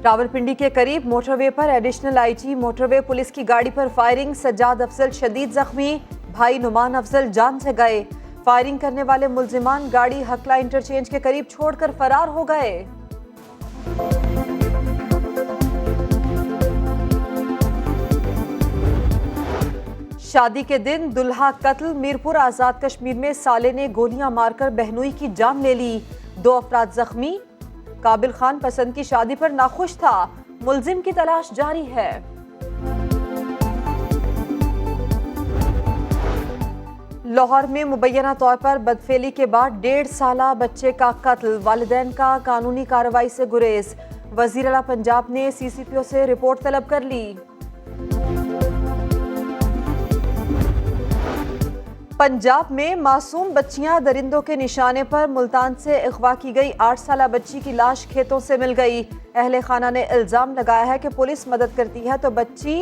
रावलपिंडी के करीब मोटरवे पर एडिशनल आईजी मोटरवे पुलिस की गाड़ी पर फायरिंग, सज्जाद अफजल शदीद जख्मी, भाई नुमान अफजल जान से गए। फायरिंग करने वाले मुल्जिमान गाड़ी हकला इंटरचेंज के करीब छोड़कर फरार हो गए। शादी के दिन दुल्हा कत्ल, मीरपुर आजाद कश्मीर में साले ने गोलियां मारकर बहनोई की जान ले ली, 2 अफराद जख्मी। काबिल खान पसंद की शादी पर नाखुश था, मुल्जिम की तलाश जारी है। लाहौर में मुबैना तौर पर बदफेली के बाद 1.5 साला बच्चे का कत्ल, वालिदैन का कानूनी कार्रवाई से गुरेज। वजीर आला पंजाब ने CCPO से रिपोर्ट तलब कर ली। पंजाब में मासूम बच्चियां दरिंदों के निशाने पर, मुल्तान से अगवा की गई 8 साला बच्ची की लाश खेतों से मिल गई। अहले खाना ने इल्जाम लगाया है कि पुलिस मदद करती है तो बच्ची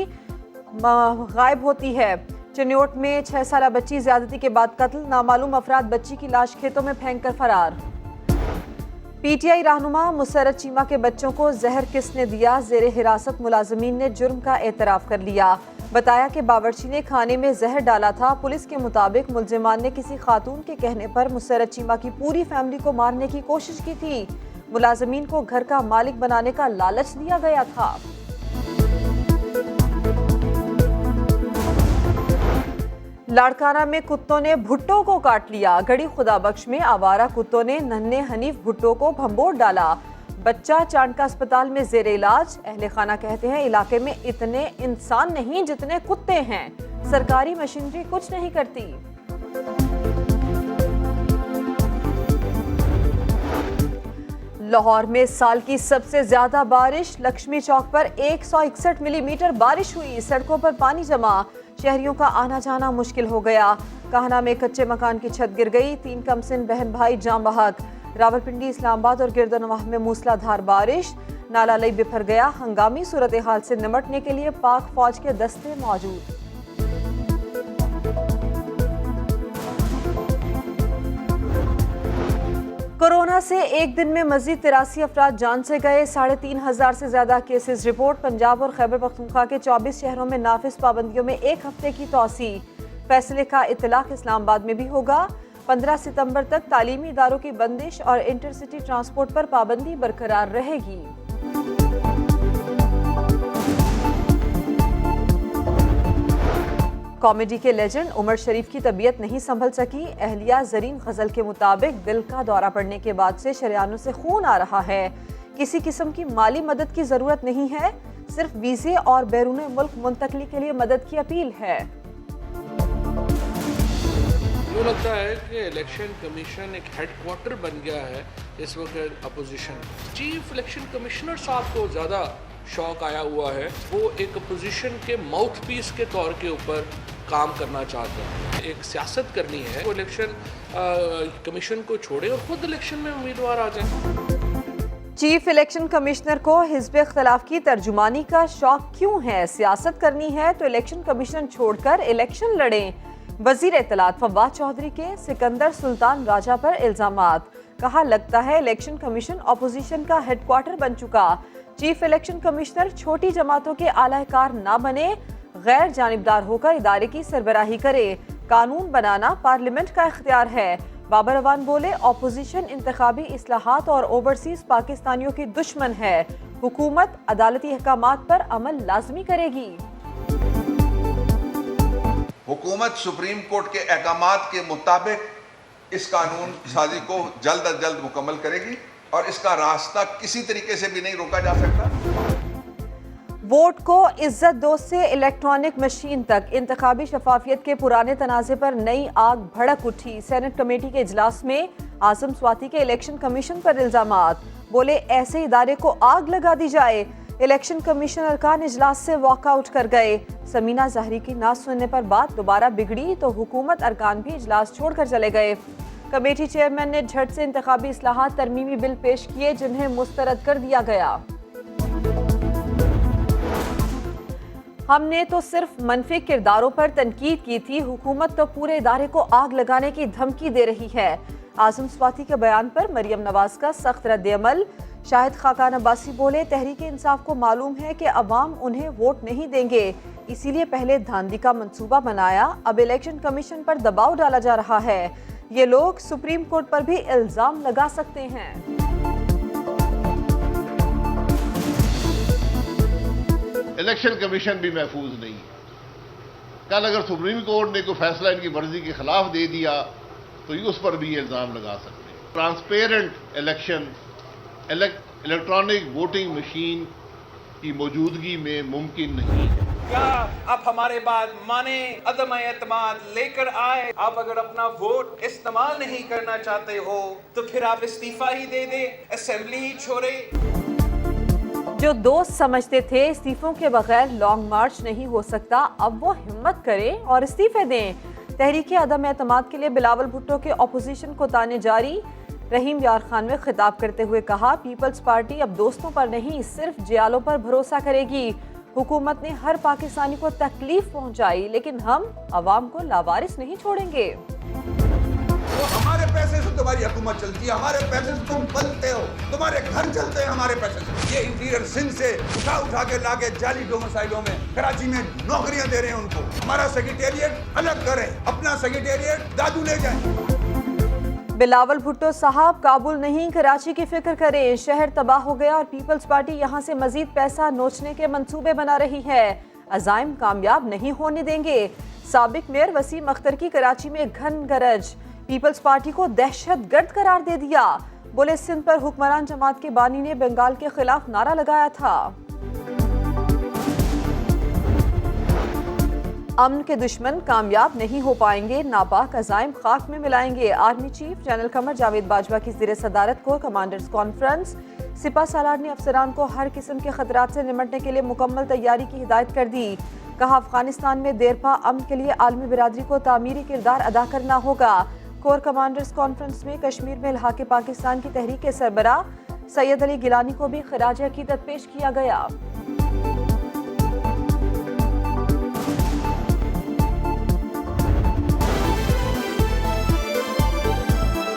गायब होती है। चिन्योट में 6 साला बच्ची ज्यादती के बाद कत्ल, नामालूम अफराद बच्ची की लाश खेतों में फेंक कर फरार। PTI रहनुमा मुसर्रत चीमा के बच्चों को जहर किसने दिया, जेर हिरासत मुलाजमीन ने जुर्म का एतराफ कर लिया। बताया कि बावर्ची ने खाने में जहर डाला था। पुलिस के मुताबिक मुल्जिमान ने किसी खातून के कहने पर मुसर्रत चीमा की पूरी फैमिली को मारने की कोशिश की थी। मुलाजमीन को घर का मालिक बनाने का लालच दिया गया था। लाड़काना में कुत्तों ने भुट्टो को काट लिया, गड़ी खुदाबख्श में आवारा कुत्तों ने नन्हे हनीफ भुट्टो को भंबोर डाला। बच्चा चांडका अस्पताल में जेर इलाज। अहले खाना कहते हैं इलाके में इतने इंसान नहीं जितने कुत्ते हैं, सरकारी मशीनरी कुछ नहीं करती। लाहौर में साल की सबसे ज्यादा बारिश, लक्ष्मी चौक पर 161 मिलीमीटर बारिश हुई, सड़कों पर पानी जमा, शहरियों का आना जाना मुश्किल हो गया। काहना में कच्चे मकान की छत गिर गई, 3 कमसिन बहन भाई जाम बहक। रावलपिंडी, इस्लामाबाद और गिरदनवाह में मूसलाधार बारिश, नाला लई बिफर गया। हंगामी सूरत हाल से निपटने के लिए पाक फौज के दस्ते मौजूद। कोरोना से एक दिन में मजीद 83 अफराद जान से गए, 3,500 से ज्यादा केसेस रिपोर्ट। पंजाब और खैबर पख्तूनख्वा के 24 शहरों में नाफिज पाबंदियों में 1 हफ्ते की तौसी। फैसले का इतलाक इस्लामाबाद में भी होगा। 15 सितंबर तक तालीमी इदारों की बंदिश और इंटरसिटी ट्रांसपोर्ट पर पाबंदी बरकरार रहेगी। कॉमेडी के लेजेंड उमर शरीफ की तबीयत नहीं संभल सकी। अहलिया जरीन गजल के मुताबिक दिल का दौरा पड़ने के बाद से शरियानों से खून आ रहा है। किसी किस्म की माली मदद की जरूरत नहीं है, सिर्फ वीजे और बैरून मुल्क मुंतकली के लिए मदद की अपील है। मुझे लगता है कि इलेक्शन कमीशन एक हेडक्वार्टर बन गया है इस वक्त अपोजिशन। चीफ इलेक्शन कमिश्नर साहब को ज़्यादा शौक आया हुआ है, वो एक अपोजिशन के माउथ पीस के तौर के ऊपर काम करना चाहते हैं। एक सियासत करनी है, वो इलेक्शन कमीशन को छोड़े और खुद इलेक्शन में उम्मीदवार आ जाए। चीफ इलेक्शन कमिश्नर को हिज़्ब इख्तिलाफ की तर्जुमानी का शौक क्यों है? सियासत करनी है तो इलेक्शन कमीशन छोड़कर इलेक्शन लड़ें। वजीर इत्तलात फवाद चौधरी के सिकंदर सुल्तान राजा पर इल्जामात, कहा लगता है इलेक्शन कमीशन अपोजिशन का हेडक्वार्टर बन चुका। चीफ इलेक्शन कमिश्नर छोटी जमातों के आलाकार ना बने, गैर जानिबदार होकर इदारे की सरबराही करे। कानून बनाना पार्लियामेंट का इख्तियार है। बाबर अवान बोले अपोजिशन इंतखाबी इस्लाहात और ओवरसीज पाकिस्तानियों की दुश्मन है। हुकूमत अदालती अहकामात पर अमल लाजमी करेगी। हुकूमत सुप्रीम कोर्ट के अहकामात के मुताबिक इस कानून साजी को जल्द अज जल्द मुकम्मल करेगी और इसका रास्ता किसी तरीके से भी नहीं रोका जा सकता। वोट को इज्जत दोस्त से इलेक्ट्रॉनिक मशीन तक, इंतखाबी शफाफियत के पुराने तनाज़े पर नई आग भड़क उठी। सेनेट कमेटी के इजलास में आजम स्वाति के इलेक्शन कमीशन पर इल्जामात, बोले ऐसे इदारे को आग लगा दी जाए। इलेक्शन कमीशन अरकान इजलास से वॉकआउट कर गए। समीना जहरी की ना सुनने पर बात दोबारा बिगड़ी तो हुकूमत अरकान भी इजलास छोड़कर चले गए। कमेटी चेयरमैन ने झट से इंतखाबी इस्लाहात तरमीमी बिल पेश किए, जिन्हें मुस्तरद कर दिया गया। हमने तो सिर्फ मनफी किरदारों पर तनकीद की थी, हुकूमत तो पूरे इदारे को आग लगाने की धमकी दे रही है। आजम स्वाति के बयान पर मरियम नवाज का सख्त रद्द-ए-अमल। शाहिद खाकान अब्बासी बोले, तहरीक इंसाफ को मालूम है कि अवाम उन्हें वोट नहीं देंगे, इसीलिए पहले धांधली का मंसूबा बनाया। अब इलेक्शन कमीशन पर दबाव डाला जा रहा है। ये लोग सुप्रीम कोर्ट पर भी इल्जाम लगा सकते हैं। इलेक्शन कमीशन भी महफूज नहीं है। कल अगर सुप्रीम कोर्ट ने कोई फैसला इनकी मर्जी के खिलाफ दे दिया तो ये उस पर भी इल्जाम लगा सकते हैं। Transparent election electronic voting machine की मौजूदगी में मुमकिन नहीं है। क्या आप हमारे बात माने, अदम एतमाद लेकर आए? आप अगर अपना वोट इस्तेमाल नहीं करना चाहते हो तो फिर आप इस्तीफा ही दे दे, असेंबली ही छोड़े। जो दोस्त समझते थे इस्तीफों के बगैर लॉन्ग मार्च नहीं हो सकता, अब वो हिम्मत करें और इस्तीफे दें। तहरीक अदम एतमाद के लिए बिलावल भुट्टो के ऑपोजिशन को ताने जारी। रहीम यार खान में खिताब करते हुए कहा, पीपल्स पार्टी अब दोस्तों पर नहीं सिर्फ जियालों पर भरोसा करेगी। हुकूमत ने हर पाकिस्तानी को तकलीफ पहुंचाई, लेकिन हम अवाम को लावारिस नहीं छोड़ेंगे। तो हमारे पैसे से तुम्हारी हुकूमत चलती है, हमारे पैसे से तुम बनते हो, तुम्हारे घर चलते हैं हमारे पैसे से। ये इंटीरियर सिंध से उठा के लाके जाली डोमिसाइलों में कराची में नौकरियां दे रहे हैं उनको। हमारा सेक्रेटेरिएट अलग करें, अपना सेक्रेटेरिएट दादू ले जाएं। बिलावल भुट्टो साहब, काबुल नहीं कराची की फिक्र करें। शहर तबाह हो गया और पीपल्स पार्टी यहाँ से मजीद पैसा नोचने के मंसूबे बना रही है। अजाइम कामयाब नहीं होने देंगे। साबिक मेयर वसीम अख्तर की कराची में घन गरज। पीपल्स पार्टी को दहशतगर्द करार दे दिया। बोले, सिंध पर हुक्मरान जमात के बानी ने बंगाल के खिलाफ नारा लगाया था। अमन के दुश्मन कामयाब नहीं हो पाएंगे, नापाक अजाइम खाक में मिलाएंगे। Army chief general Qamar Javed Bajwa की ज़ेर सदारत को कमांडर्स कॉन्फ्रेंस। सिपा सालार ने अफसरान को हर किस्म के खतरात से निपटने के लिए मुकम्मल तैयारी की हिदायत कर दी। कहा, अफगानिस्तान में देरपा अमन के लिए आलमी बिरादरी को तामीरी किरदार अदा करना होगा। कोर कमांडर्स कॉन्फ्रेंस में कश्मीर में इल्हाक़े पाकिस्तान की तहरीक सरबराह सैयद अली गिलानी को भी खिराज अकीदत पेश किया गया।